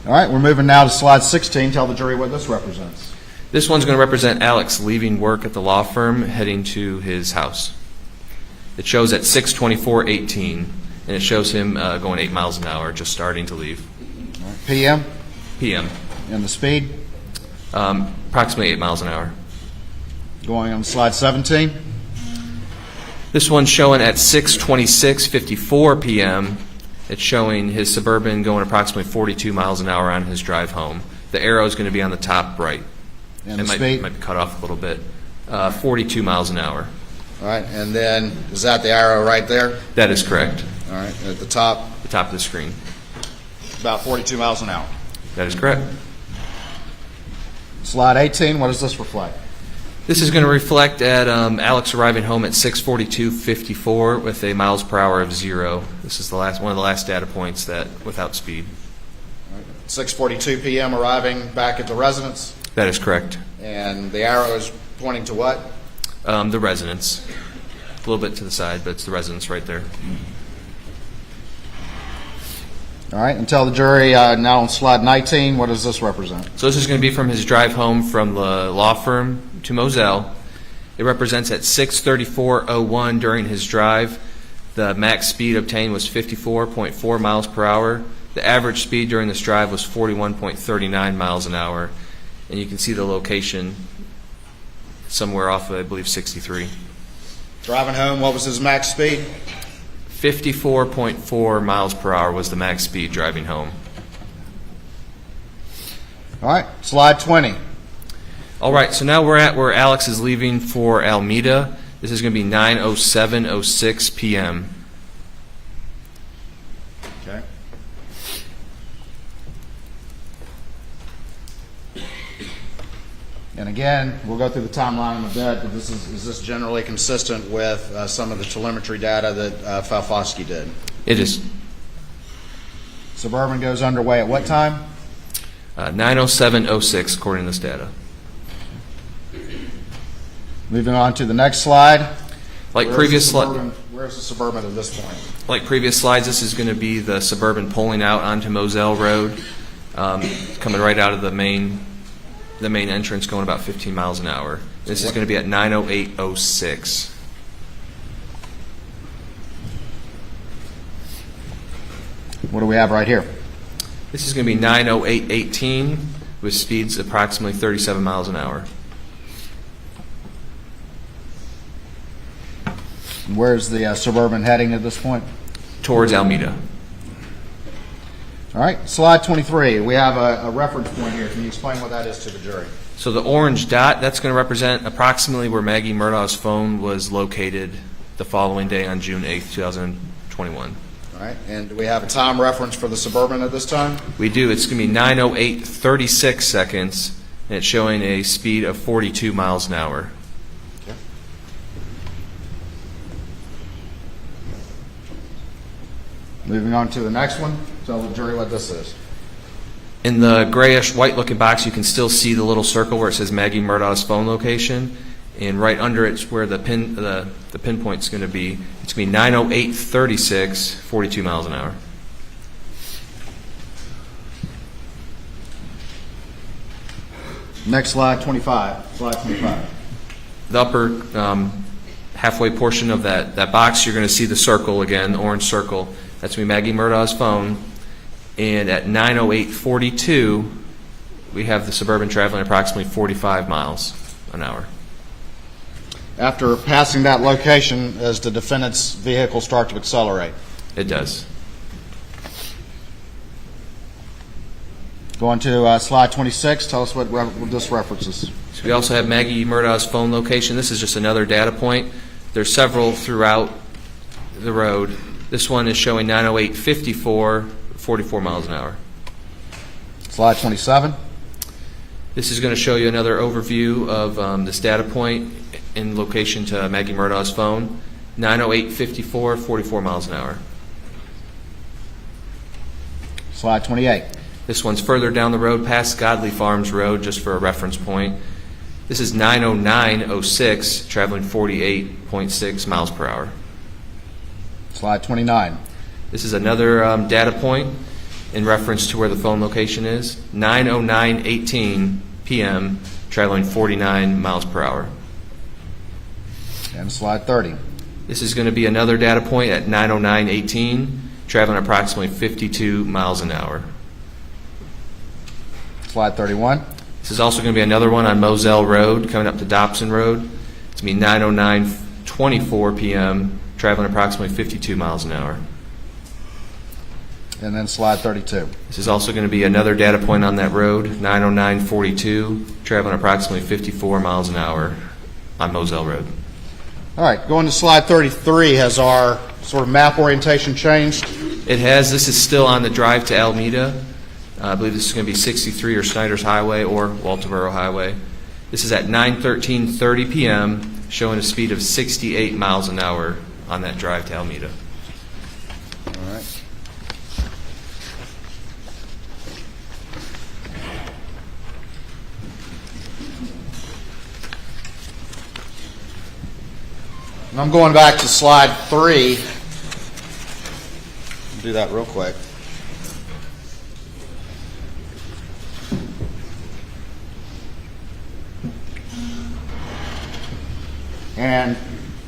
All right, we're moving now to slide 16. Tell the jury what this represents. This one's going to represent Alex leaving work at the law firm, heading to his house. It shows at 6:24:18, and it shows him going 8 miles an hour, just starting to leave. All right. PM? PM. And the speed? Approximately 8 miles an hour. Going on slide 17. This one's showing at 6:26:54 p.m. It's showing his Suburban going approximately 42 miles an hour on his drive home. The arrow is going to be on the top right. And it the speed? might be cut off a little bit. 42 miles an hour. All right, and then is that the arrow right there? That is correct. All right, at the top? The top of the screen. About 42 miles an hour. That is correct. Slide 18, what does this reflect? This is going to reflect at Alex arriving home at 6:42:54 with a miles per hour of 0. This is one of the last data points that without speed. 6:42 p.m. arriving back at the residence. That is correct. And the arrow is pointing to what? The residence. A little bit to the side, but it's the residence right there. All right, and tell the jury now on slide 19, what does this represent? So this is going to be from his drive home from the law firm to Moselle. It represents at 6:34:01 during his drive. The max speed obtained was 54.4 miles per hour. The average speed during this drive was 41.39 miles an hour. And you can see the location somewhere off of, I believe, 63. Driving home, what was his max speed? 54.4 miles per hour was the max speed driving home. All right, slide 20. All right, so now we're at where Alex is leaving for Alameda. This is going to be 9:07:06 p.m. Okay. And again, we'll go through the timeline in a bit, but is this generally consistent with some of the telemetry data that Falfosky did? It is. Suburban goes underway at what time? 9:07:06 according to this data. Moving on to the next slide. Like previous where's the Suburban at this point? Like previous slides, this is going to be the Suburban pulling out onto Moselle Road, coming right out of the main entrance, going about 15 miles an hour. This is going to be at 9:08:06. What do we have right here? This is going to be 9:08:18 with speeds approximately 37 miles an hour. Where's the Suburban heading at this point? Towards Alameda. All right, slide 23. We have a reference point here. Can you explain what that is to the jury? So the orange dot, that's going to represent approximately where Maggie Murdaugh's phone was located the following day on June 8th, 2021. All right, and do we have a time reference for the Suburban at this time? We do. It's going to be 9:08:36 seconds, and it's showing a speed of 42 miles an hour. Okay. Moving on to the next one. Tell the jury what this is. In the grayish white-looking box, you can still see the little circle where it says Maggie Murdaugh's phone location, and right under it's where the pinpoint's going to be. It's going to be 9:08:36, 42 miles an hour. Next slide, 25. Slide 25. The upper halfway portion of that box, you're going to see the circle again, the orange circle. That's going to be Maggie Murdaugh's phone. And at 9:08:42, we have the Suburban traveling approximately 45 miles an hour. After passing that location, does the defendant's vehicle start to accelerate? It does. Going to slide 26. Tell us what this references. So we also have Maggie Murdaugh's phone location. This is just another data point. There's several throughout the road. This one is showing 9:08:54, 44 miles an hour. Slide 27. This is going to show you another overview of this data point in location to Maggie Murdaugh's phone. 9:08:54, 44 miles an hour. Slide 28. This one's further down the road past Godley Farms Road, just for a reference point. This is 9:09:06, traveling 48.6 miles per hour. Slide 29. This is another data point. in reference to where the phone location is, 9:09:18 p.m., traveling 49 miles per hour. And slide 30. This is going to be another data point at 9:09:18, traveling approximately 52 miles an hour. Slide 31. This is also going to be another one on Moselle Road, coming up to Dobson Road. It's going to be 9:09:24 p.m., traveling approximately 52 miles an hour. And then slide 32. This is also going to be another data point on that road, 9:09:42, traveling approximately 54 miles an hour on Moselle Road. All right, going to slide 33, has our sort of map orientation changed? It has. This is still on the drive to Alameda. I believe this is going to be 63 or Snyder's Highway or Walterboro Highway. This is at 9:13:30 p.m., showing a speed of 68 miles an hour on that drive to Alameda. All right. And I'm going back to slide 3. Do that real quick. And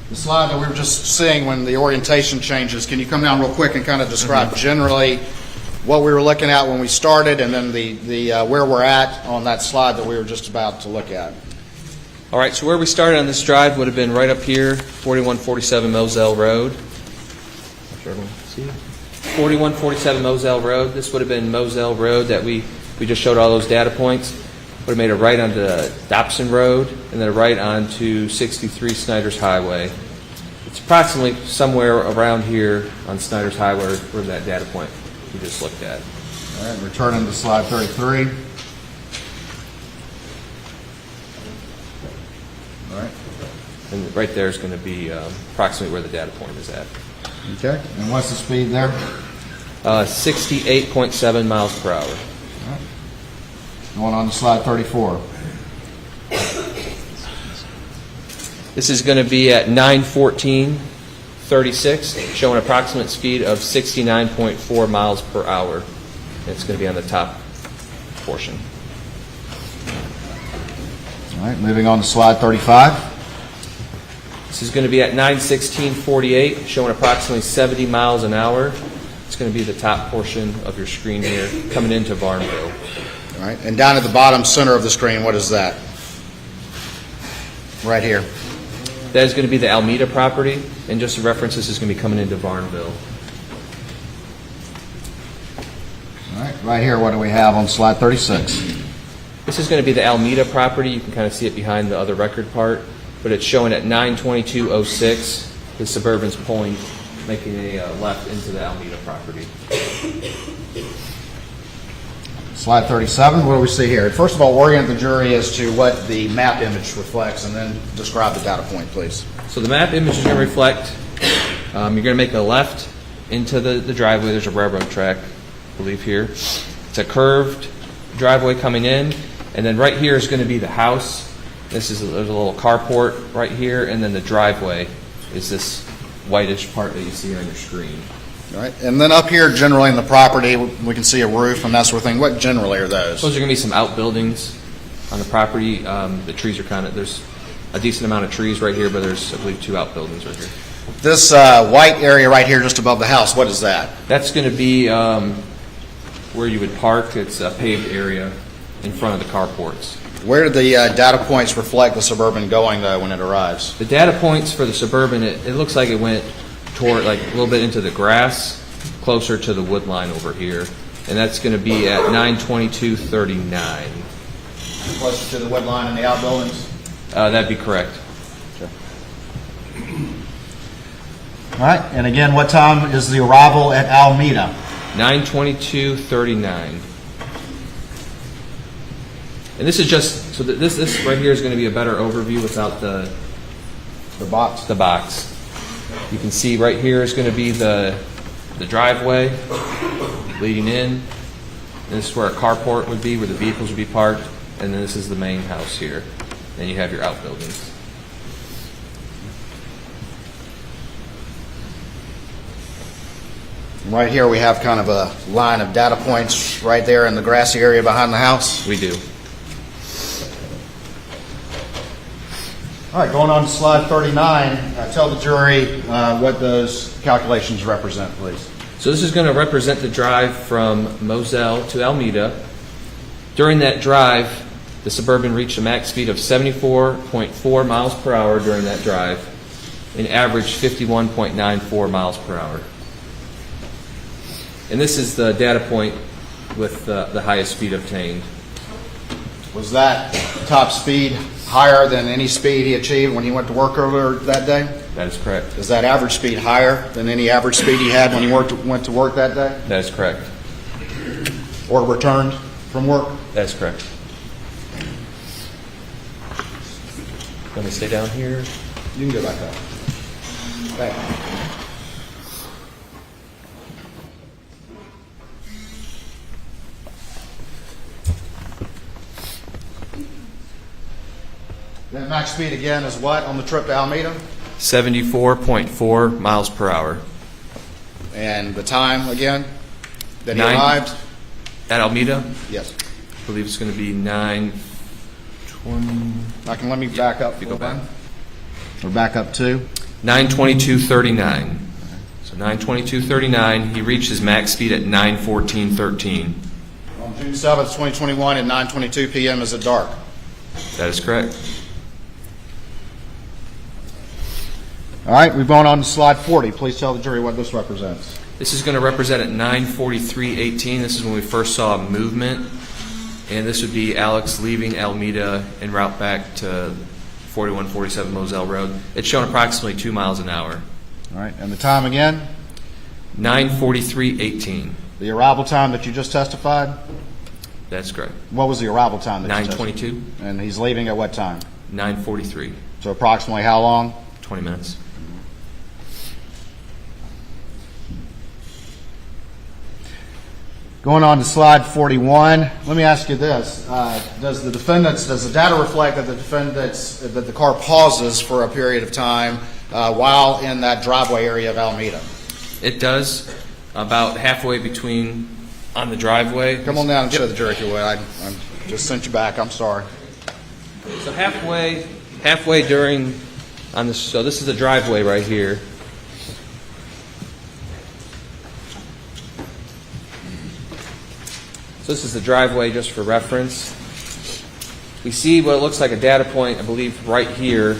the slide that we were just seeing when the orientation changes, can you come down real quick and kind of describe generally what we were looking at when we started, and then the where we're at on that slide that we were just about to look at? All right, so where we started on this drive would have been right up here, 4147 Moselle Road. 4147 Moselle Road. This would have been Moselle Road that we just showed all those data points. Would have made a right onto Dobson Road and then a right onto 63 Snyder's Highway. It's approximately somewhere around here on Snyder's Highway where that data point we just looked at. All right, returning to slide 33. All right. And right there is going to be approximately where the data point is at. Okay. And what's the speed there? 68.7 miles per hour. All right. Going on to slide 34. This is going to be at 9:14:36, showing an approximate speed of 69.4 miles per hour. It's going to be on the top portion. All right, moving on to slide 35. This is going to be at 9:16:48, showing approximately 70 miles an hour. It's going to be the top portion of your screen here, coming into Varnville. All right, and down at the bottom center of the screen, what is that? Right here. That is going to be the Alameda property, and just to reference, this is going to be coming into Varnville. All right, right here, what do we have on slide 36? This is going to be the Alameda property. You can kind of see it behind the other record part, but it's showing at 9:22:06. The Suburban's pulling, making a left into the Alameda property. Slide 37, what do we see here? First of all, orient the jury as to what the map image reflects, and then describe the data point, please. So the map image is going to reflect, you're going to make a left into the driveway. There's a railroad track, I believe here. It's a curved driveway coming in, and then right here is going to be the house. There's a little carport right here, and then the driveway is this whitish part that you see on your screen. All right, and then up here, generally in the property, we can see a roof and that sort of thing. What generally are those? Those are going to be some outbuildings on the property. The trees are there's a decent amount of trees right here, but there's, I believe, 2 outbuildings right here. This white area right here just above the house, what is that? That's going to be where you would park. It's a paved area in front of the carports. Where do the data points reflect the Suburban going, though, when it arrives? The data points for the Suburban, it looks like it went toward, like, a little bit into the grass, closer to the wood line over here. And that's going to be at 9:22:39. Closer to the wood line and the outbuildings? That'd be correct. All right, and again, what time is the arrival at Alameda? 9:22:39. And this is just, so this right here is going to be a better overview without the box. The box. You can see right here is going to be the driveway leading in. And this is where a carport would be, where the vehicles would be parked. And then this is the main house here. Then you have your outbuildings. Right here, we have kind of a line of data points right there in the grassy area behind the house. We do. All right, going on to slide 39, tell the jury what those calculations represent, please. So this is going to represent the drive from Moselle to Alameda. During that drive, the Suburban reached a max speed of 74.4 miles per hour during that drive and averaged 51.94 miles per hour. And this is the data point with the highest speed obtained. Was that top speed higher than any speed he achieved when he went to work earlier that day? That is correct. Is that average speed higher than any average speed he had when he went to work that day? That is correct. Or returned from work? That is correct. Let me stay down here. You can go back up. Thank you. That max speed again is what on the trip to Alameda? 74.4 miles per hour. And the time again that he 9 arrived? At Alameda, Yes. I believe it's going to be 9:20. Let me back up. You go back. We're back up to 9:22:39. So 9:22:39. He reached his max speed at 9:14:13. on June 7th, 2021 at 9:22 p.m. Is it dark? That is correct. All right, we've gone on to slide 40. Please tell the jury what this represents. This is going to represent at 9:43:18. This is when we first saw movement, and this would be Alex leaving Alameda en route back to 4147 Moselle Road. It's shown approximately 2 miles an hour. All right, and the time again? 9:43:18. The arrival time that you just testified? That's correct. What was the arrival time that you testified? 9:22. And he's leaving at what time? 9:43. So approximately how long? 20 minutes. Going on to slide 41, let me ask you this. Does the data reflect that that the car pauses for a period of time while in that driveway area of Alameda? It does, about halfway between on the driveway. Come on down and show the jury if you would. I just sent you back. I'm sorry. So halfway during on this. So this is the driveway right here. So this is the driveway just for reference. We see what looks like a data point, I believe, right here.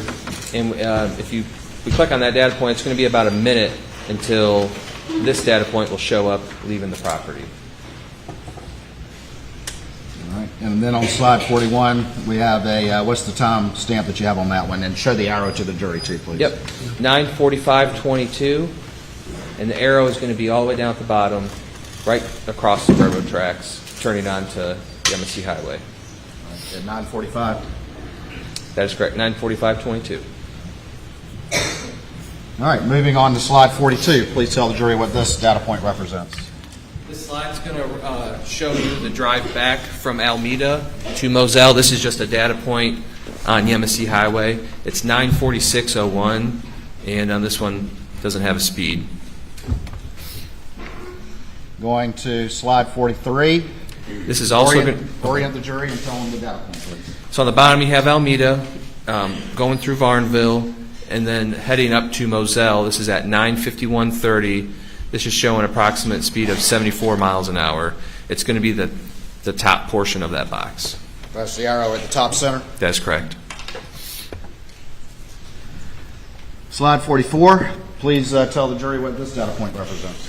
And if we click on that data point, it's going to be about a minute until this data point will show up leaving the property. All right. And then on slide 41, we have a, what's the time stamp that you have on that one? And show the arrow to the jury too, please. Yep, 9:45:22. And the arrow is going to be all the way down at the bottom, right across the railroad tracks, turning onto the Yemassee Highway. At 9:45. That is correct, 9:45:22. All right, moving on to slide 42. Please tell the jury what this data point represents. This slide's going to show you the drive back from Alameda to Moselle. This is just a data point on Yemassee Highway. It's 9:46:01, and this one doesn't have a speed. Going to slide 43. This is also orient the jury and tell them the data point, please. So on the bottom you have Alameda, going through Varnville, and then heading up to Moselle. This is at 9:51:30. This is showing an approximate speed of 74 miles an hour. It's going to be the top portion of that box. That's the arrow at the top center. That's correct. Slide 44. Please tell the jury what this data point represents.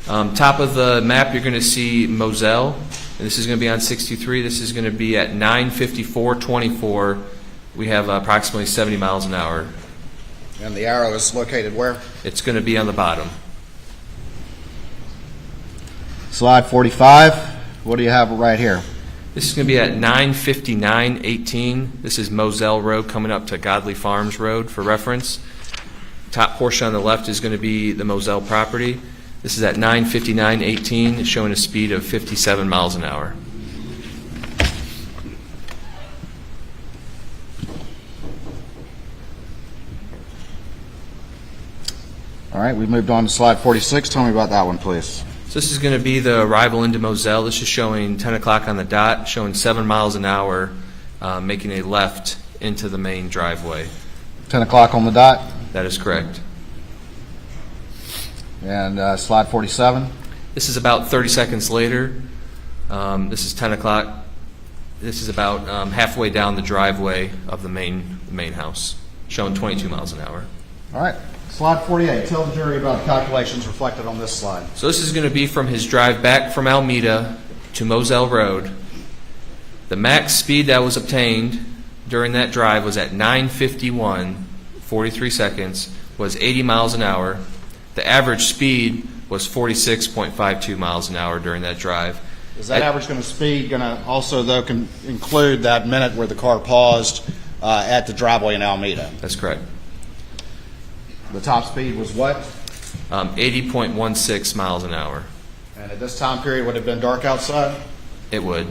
Top of the map, you're going to see Moselle, and this is going to be on 63. This is going to be at 9:54:24. We have approximately 70 miles an hour. And the arrow is located where? It's going to be on the bottom. Slide 45. What do you have right here? This is going to be at 9:59:18. This is Moselle Road coming up to Godley Farms Road for reference. Top portion on the left is going to be the Moselle property. This is at 9:59:18. It's showing a speed of 57 miles an hour. All All right, we've moved on to slide 46. Tell me about that one, please. So this is going to be the arrival into Moselle. This is showing 10 o'clock on the dot, showing 7 miles an hour, making a left into the main driveway. 10 o'clock on the dot. That is correct. And slide 47. This is about 30 seconds later. This is 10 o'clock. This is about halfway down the driveway of the main house, showing 22 miles an hour. All right. Slide 48. Tell the jury about the calculations reflected on this slide. So this is going to be from his drive back from Alameda to Moselle Road. The max speed that was obtained during that drive was at 9:51, 43 seconds, was 80 miles an hour. The average speed was 46.52 miles an hour during that drive. Is that average speed going to also, though, include that minute where the car paused at the driveway in Alameda? That's correct. The top speed was what? 80.16 miles an hour. And at this time period, would it have been dark outside? It would.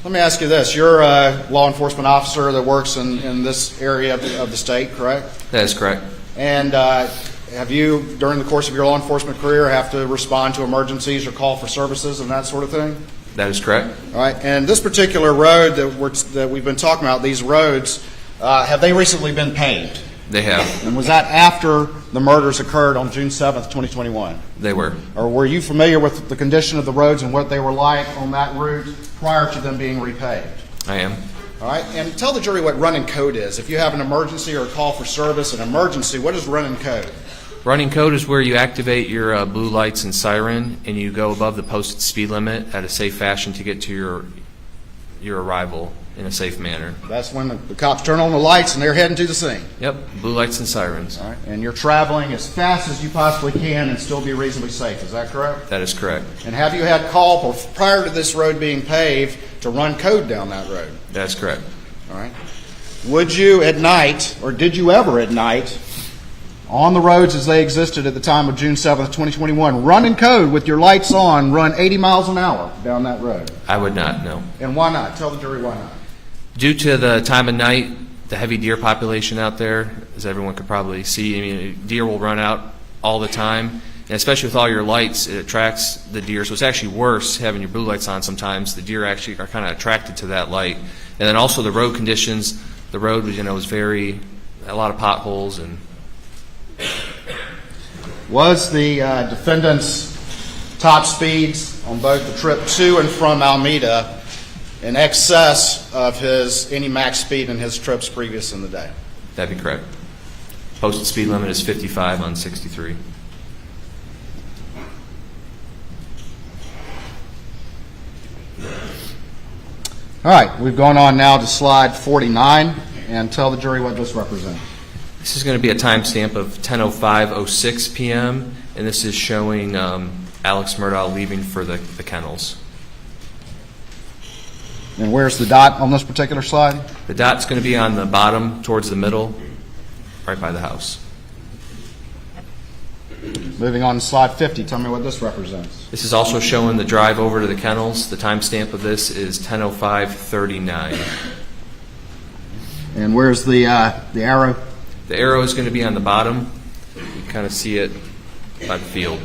Let me ask you this. You're a law enforcement officer that works in this area of the state, correct? That is correct. And have you, during the course of your law enforcement career, have to respond to emergencies or call for services and that sort of thing? That is correct. All right. And this particular road that we've been talking about, these roads, have they recently been paved? They have. And was that after the murders occurred on June 7th, 2021? They were. Or were you familiar with the condition of the roads and what they were like on that route prior to them being repaved? I am. All right. And tell the jury what running code is. If you have an emergency or a call for service, an emergency, what is running code? Running code is where you activate your blue lights and siren, and you go above the posted speed limit at a safe fashion to get to your arrival in a safe manner. That's when the cops turn on the lights and they're heading to the scene. Yep, blue lights and sirens. All right. And you're traveling as fast as you possibly can and still be reasonably safe. Is that correct? That is correct. And have you had call prior to this road being paved to run code down that road? That's correct. All right. Would you at night, or did you ever at night, on the roads as they existed at the time of June 7th, 2021, run in code with your lights on, run 80 miles an hour down that road? I would not, no. And why not? Tell the jury why not. Due to the time of night, the heavy deer population out there, as everyone could probably see, I mean, deer will run out all the time, and especially with all your lights, it attracts the deer. So it's actually worse having your blue lights on sometimes. The deer actually are kind of attracted to that light. And then also the road conditions, the road was, was a lot of potholes. And was the defendant's top speeds on both the trip to and from Alameda in excess of any max speed in his trips previous in the day? That'd be correct. Posted speed limit is 55 on 63. All right, we've gone on now to slide 49, and tell the jury what this represents. This is going to be a timestamp of 10:05:06 p.m., and this is showing Alex Murdaugh leaving for the kennels. And where's the dot on this particular slide? The dot's going to be on the bottom towards the middle, right by the house. Moving on to slide 50, tell me what this represents. This is also showing the drive over to the kennels. The timestamp of this is 10:05:39. And where's the arrow? The arrow is going to be on the bottom. You can kind of see it by the field.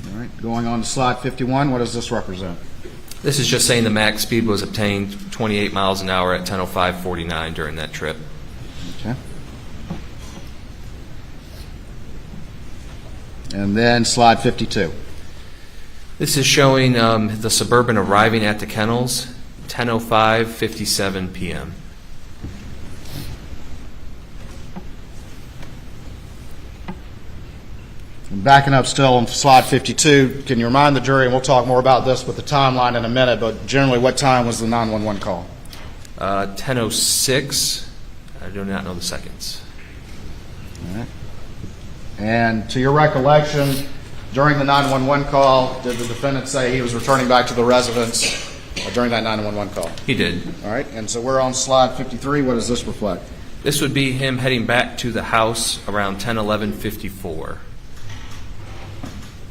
All right, going on to slide 51, what does this represent? This is just saying the max speed was obtained 28 miles an hour at 10:05:49 during that trip. Okay. And then slide 52. This is showing the Suburban arriving at the kennels, 10:05:57 p.m. And backing up still on slide 52, can you remind the jury, and we'll talk more about this with the timeline in a minute, but generally what time was the 911 call? 10:06. I do not know the seconds. All right. And to your recollection, during the 911 call, did the defendant say he was returning back to the residence during that 911 call? He did. All right. And so we're on slide 53. What does this reflect? This would be him heading back to the house around 10:11:54.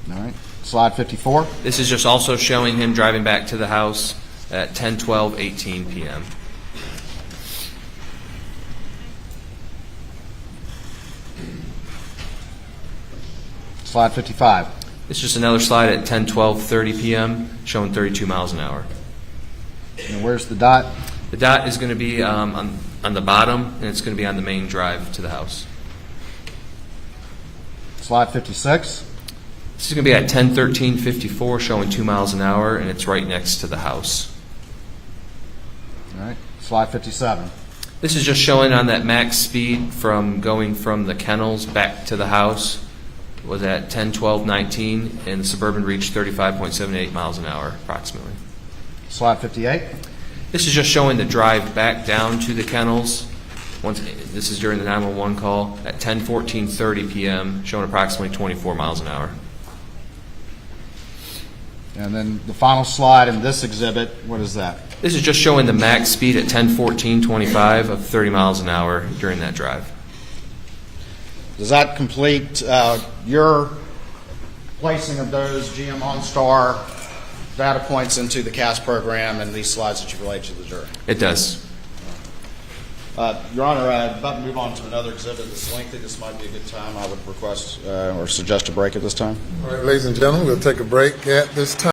All right. Slide 54. This is just also showing him driving back to the house at 10:12:18 p.m. Slide 55. This is just another slide at 10:12:30 p.m. showing 32 miles an hour. And where's the dot? The dot is going to be on the bottom, and it's going to be on the main drive to the house. Slide 56. This is going to be at 10:13:54 showing 2 miles an hour, and it's right next to the house. All right. Slide 57. This is just showing on that max speed from going from the kennels back to the house was at 10:12:19, and the Suburban reached 35.78 miles an hour approximately. Slide 58. This is just showing the drive back down to the kennels. This is during the 911 call at 10:14:30 p.m., showing approximately 24 miles an hour. And then the final slide in this exhibit, what is that? This is just showing the max speed at 10:14:25 of 30 miles an hour during that drive. Does that complete your placing of those GM OnStar data points into the CAS program and these slides that you relayed to the jury? It does. Your Honor, I'm about to move on to another exhibit that's lengthy. This might be a good time. I would request or suggest a break at this time. All right, ladies and gentlemen, we'll take a break at this time.